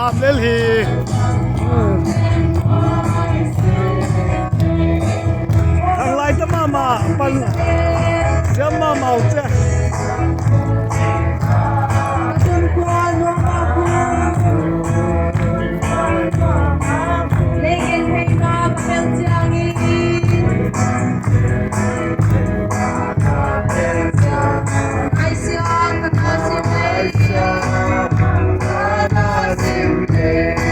làm lên thì thằng lai tấm mà pan xem mà màu chứ Yeah.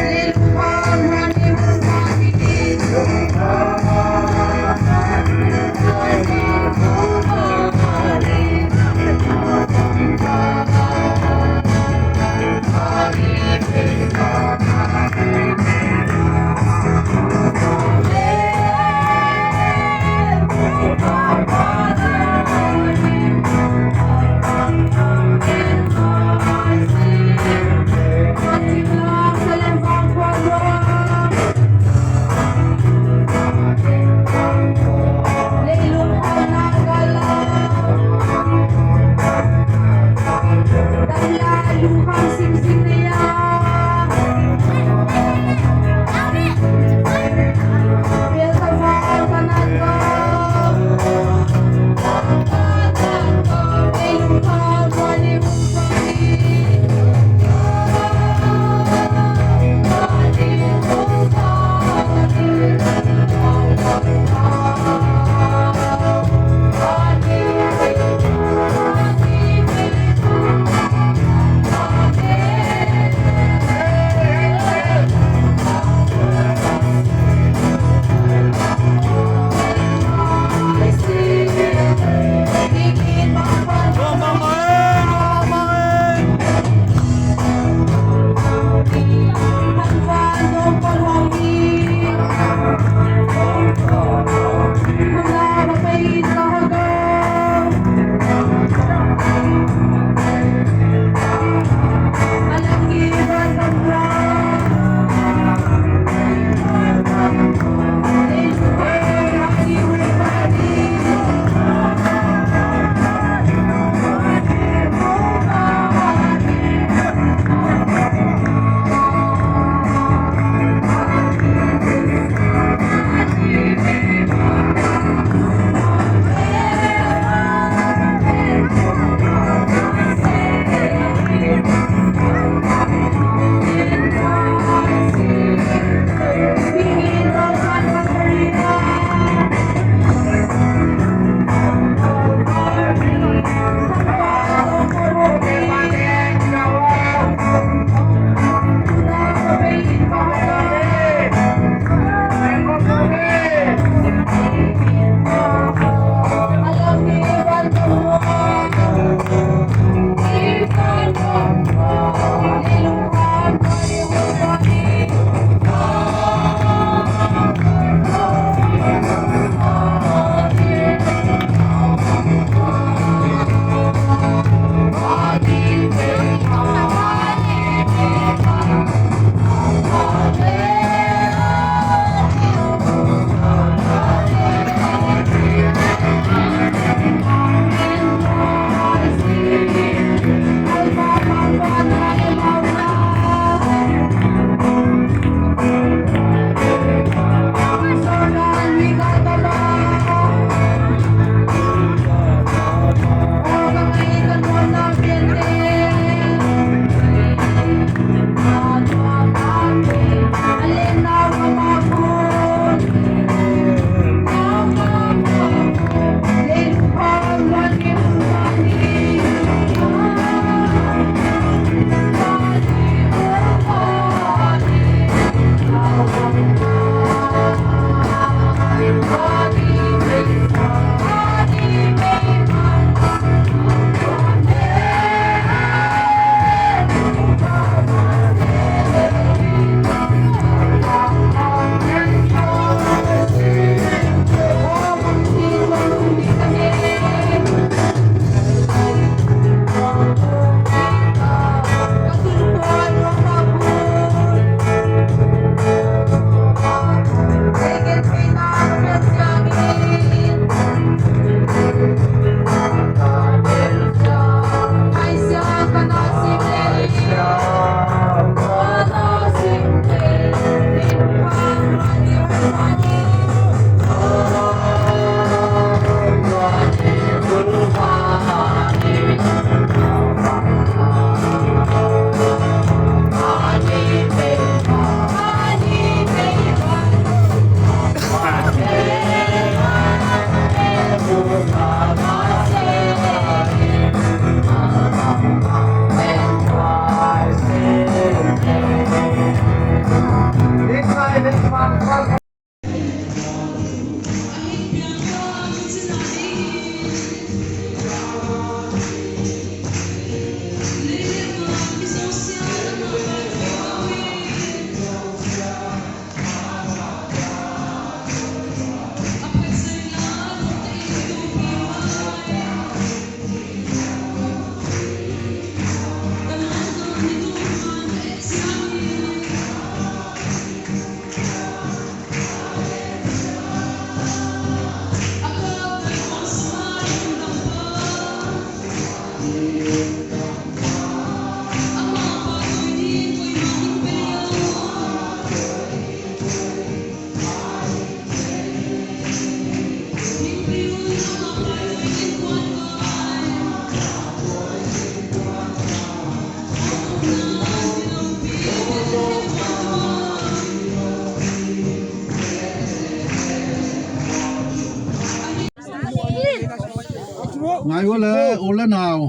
mai wala ola now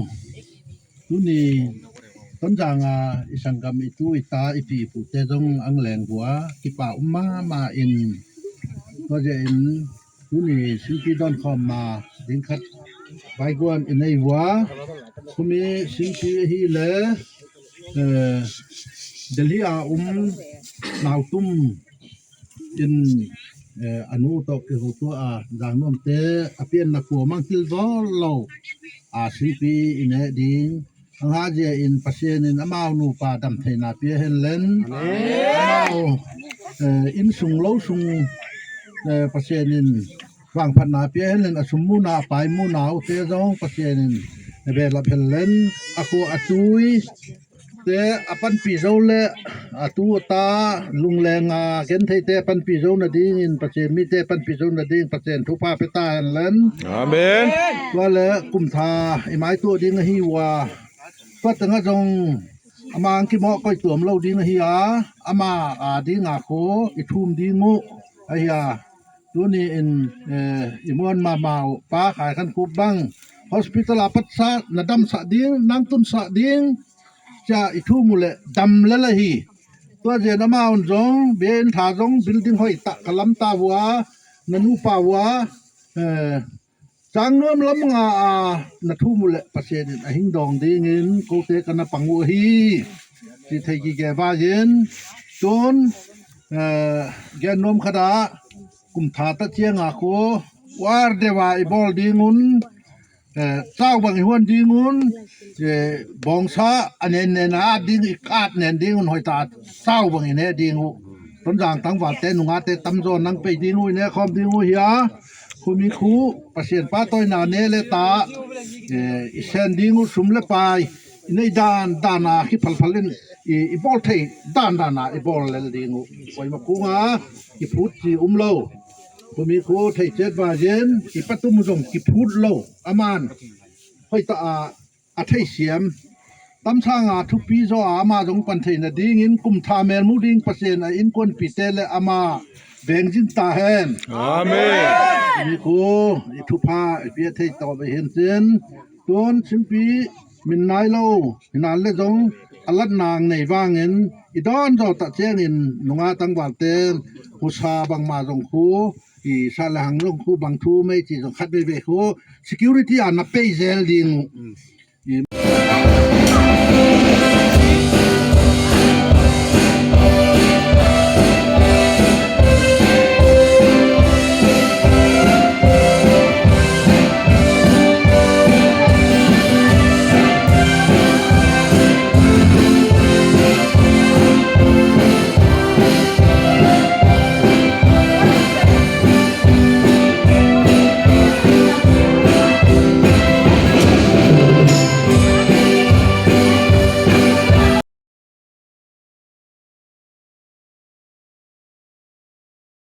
tu ni ton jang isang gam itu ita ipi pu te dong ang leng hua ki pa ma in ko je in tu ni sinki don khom ma ding khat bai guan in ei hua kumi sinki hi le delhi naw tum in anu to ke ho to jang nom te apien na ko mang til do lo sinpi in e ding ang ha je in pasien in amau nu pa dam the na pia hen len amau in sung lo sung pasien in wang phan na pia hen len asum mu na pai mu na u te dong pasien in be la hen len aku atui te apan pi zo le atu ta lunglen gen thei te pan pi zo na ding in pasien mi te pan pi zo na ding pasien thu pa pe ta hen len amen wa le kum tha i mai tu ding hi waก็ตั้งจงอามาอังกิมอก็ตัวมเราดีนะเฮียอามาดีงาโคอีทุ่มดีงูไอ้เฮียตัวนี้อิมวนมาเมาป้าขายขันคุบบังฮอสพิทอลปัสสะนาดำสะดิ้งนางตุนสะดิ้งจะอีทุ่มมุเลดำละละฮีตัวเจนามาอุนจงเบนถาจงบิลดิ้งห้อยตะกะลำตาวัวนันูป่าวัวจังเริ่มล้ำนัทูมุเลประเสริฐหิงดองดีเงินกูเตกันปังวัวฮีที่ไทยกีแกว่าเย็นจนแกนมขดากุมถาตะเชียงอาโควาร์เดวาอีบอลดีงุนเจ้าบางหวนดีงุนบองซาอันเนนนาดีอีกอาดเนนดีงุนหอยตาเจ้าบางเนดีงูต้นจางตั้งวัดเตนุงาเตตำโซนังไปดีงูเนี่ยคอมดีงูเฮียคุณมีครูประเสริฐป้าต้อยนาเนเลตาอิเซนดิงูสุมเลปายในด้านนาที่พัลลินอีบอลเทด้านนาอีบอลเลดิงูไว้มากูงาอีพูดจีเล่าคุณมีครูไทยเจ็ดว่าเย็นอีปัตตุมุจงอีพูดเล่าอามันห้อยตาอาไทยเสียมตั้มช่างทุกปีโซอามาจงปันเทนดิ้งอินกุมทาเมลมูดิ้งประเสริฐอินคนปีเตเลอามาเบงจินตาเฮนอาเมนมีครูทุพาเพียรไทยต่อไปเห็นเส้นต้นสิบปีมินนายโลมินนานเลจงอลัดนางในว่างเงินอีดอนเราตัดเชียงอินลงอาตั้งวันเต็นหุชาบางมาจงครูอีซาลหังลงครูบางทูไม่จีจงคัดไปเวครู security นับไปเซลดิง